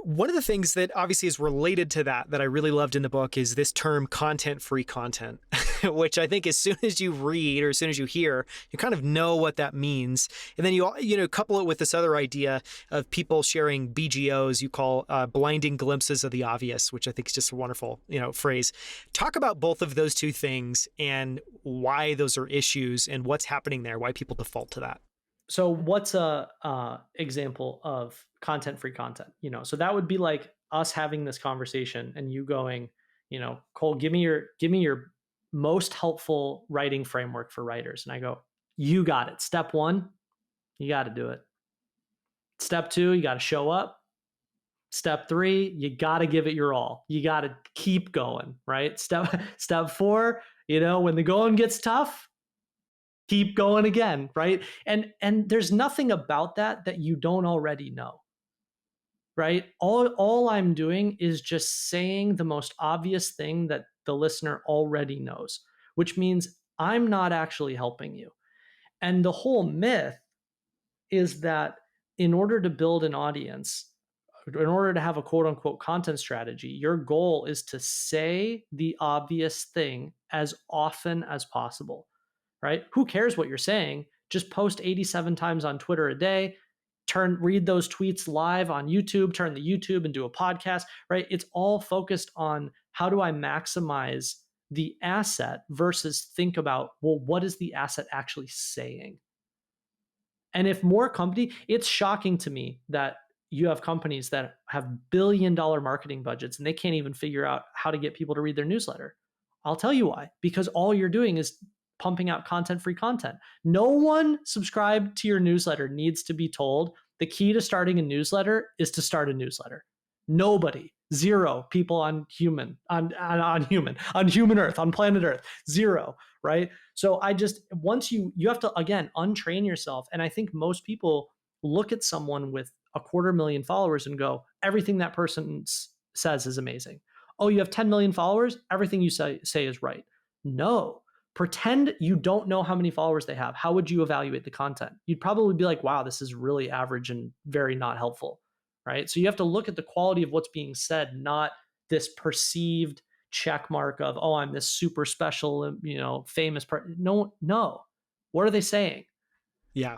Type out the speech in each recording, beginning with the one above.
One of the things that obviously is related to that I really loved in the book is this term content-free content, which I think as soon as you read or as soon as you hear, you kind of know what that means. And then you couple it with this other idea of people sharing BGOs you call blinding glimpses of the obvious, which I think is just a wonderful, phrase. Talk about both of those two things and why those are issues and what's happening there, why people default to that. So what's a example of content-free content? So that would be like us having this conversation and you going, Cole, give me your most helpful writing framework for writers. And I go, you got it. Step 1, you got to do it. Step 2, you got to show up. Step 3, you got to give it your all. You got to keep going, right? Step 4, when the going gets tough, keep going again, right? And there's nothing about that you don't already know, right? All I'm doing is just saying the most obvious thing that the listener already knows, which means I'm not actually helping you. And the whole myth is that in order to build an audience, in order to have a quote unquote content strategy, your goal is to say the obvious thing as often as possible. Right? Who cares what you're saying? Just post 87 times on Twitter a day, read those tweets live on YouTube, turn the YouTube into a podcast, right? It's all focused on how do I maximize the asset versus think about, well, what is the asset actually saying? And if more it's shocking to me that you have companies that have billion-dollar marketing budgets and they can't even figure out how to get people to read their newsletter. I'll tell you why. Because all you're doing is pumping out content-free content. No one subscribed to your newsletter needs to be told the key to starting a newsletter is to start a newsletter. Nobody, 0 people on human Earth, on planet Earth, 0, right? So once you have to, again, untrain yourself. And I think most people look at someone with 250,000 followers and go, everything that person says is amazing. Oh, you have 10 million followers? Everything you say is right. No. Pretend you don't know how many followers they have. How would you evaluate the content? You'd probably be like, wow, this is really average and very not helpful, right? So you have to look at the quality of what's being said, not this perceived check mark of, oh, I'm this super special, famous person. No. What are they saying? Yeah.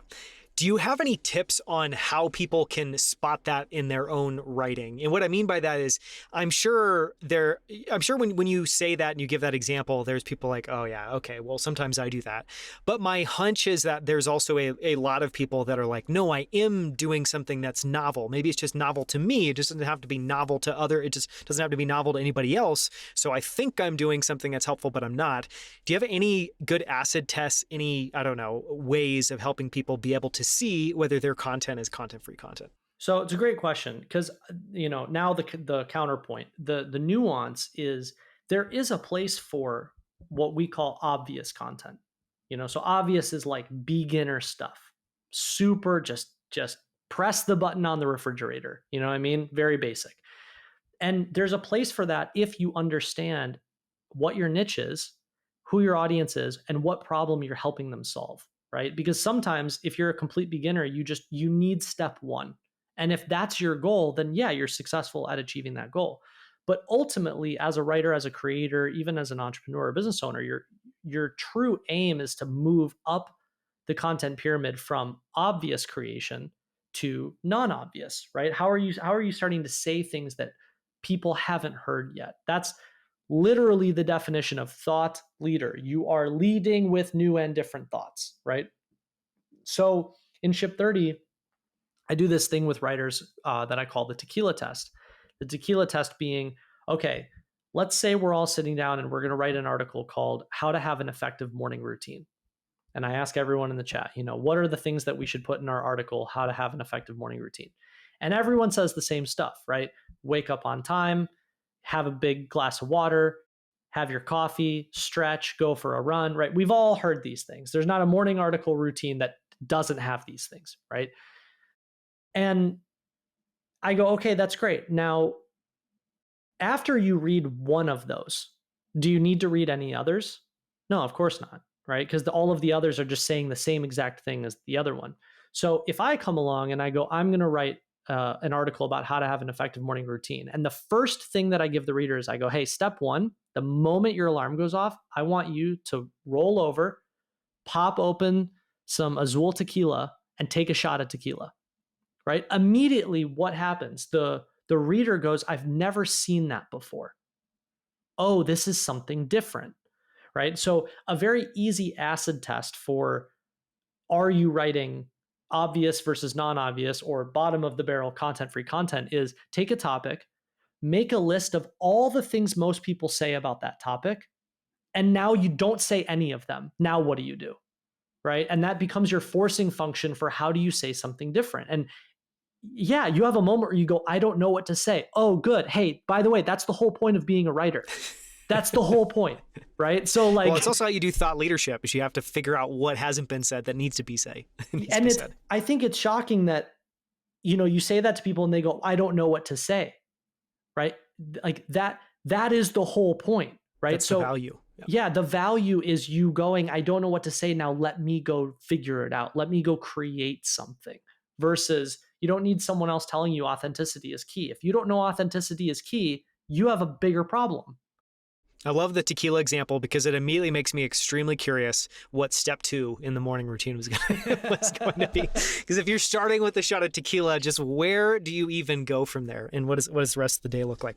Do you have any tips on how people can spot that in their own writing? And what I mean by that is, I'm sure when you say that and you give that example, there's people like, oh yeah, okay, well, sometimes I do that. But my hunch is that there's also a lot of people that are like, no, I am doing something that's novel. Maybe it's just novel to me. It just doesn't have to be novel it just doesn't have to be novel to anybody else. So I think I'm doing something that's helpful, but I'm not. Do you have any good acid tests, any, I don't know, ways of helping people be able to see whether their content is content-free content? So it's a great question because, now the counterpoint, the nuance is there is a place for what we call obvious content. So obvious is like beginner stuff, super just press the button on the refrigerator. You know what I mean? Very basic. And there's a place for that if you understand what your niche is, who your audience is, and what problem you're helping them solve. Right? Because sometimes if you're a complete beginner, you need step 1. And if that's your goal, then yeah, you're successful at achieving that goal. But ultimately, as a writer, as a creator, even as an entrepreneur or business owner, your true aim is to move up the content pyramid from obvious creation to non-obvious, right? How are you starting to say things that people haven't heard yet? That's literally the definition of thought leader. You are leading with new and different thoughts, right? So in Ship 30, I do this thing with writers that I call the tequila test. The tequila test being, okay, let's say we're all sitting down and we're going to write an article called How to Have an Effective Morning Routine. And I ask everyone in the chat, what are the things that we should put in our article, How to Have an Effective Morning Routine? And everyone says the same stuff, right? Wake up on time, have a big glass of water, have your coffee, stretch, go for a run, right? We've all heard these things. There's not a morning article routine that doesn't have these things, right? And I go, okay, that's great. Now, after you read one of those, do you need to read any others? No, of course not, right? Because all of the others are just saying the same exact thing as the other one. So if I come along and I go, I'm going to write an article about how to have an effective morning routine. And the first thing that I give the reader is I go, hey, step one, the moment your alarm goes off, I want you to roll over, pop open some Azul tequila, and take a shot of tequila, right? Immediately, what happens? The reader goes, I've never seen that before. Oh, this is something different, right? So a very easy acid test for, are you writing obvious versus non-obvious or bottom of the barrel content-free content, is take a topic, make a list of all the things most people say about that topic, and now you don't say any of them. Now what do you do? Right? And that becomes your forcing function for how do you say something different. And yeah, you have a moment where you go, I don't know what to say. Oh, good. Hey, by the way, that's the whole point of being a writer. That's the whole point, right? So like, well, it's also how you do thought leadership, is you have to figure out what hasn't been said that needs to be said. I think it's shocking that, you say that to people and they go, I don't know what to say, right? Like that is the whole point, right? That's the value. Yeah, the value is you going, I don't know what to say. Now let me go figure it out. Let me go create something, versus you don't need someone else telling you authenticity is key. If you don't know authenticity is key, you have a bigger problem. I love the tequila example because it immediately makes me extremely curious what step 2 in the morning routine was going to be. Because if you're starting with a shot of tequila, just where do you even go from there? And what does the rest of the day look like?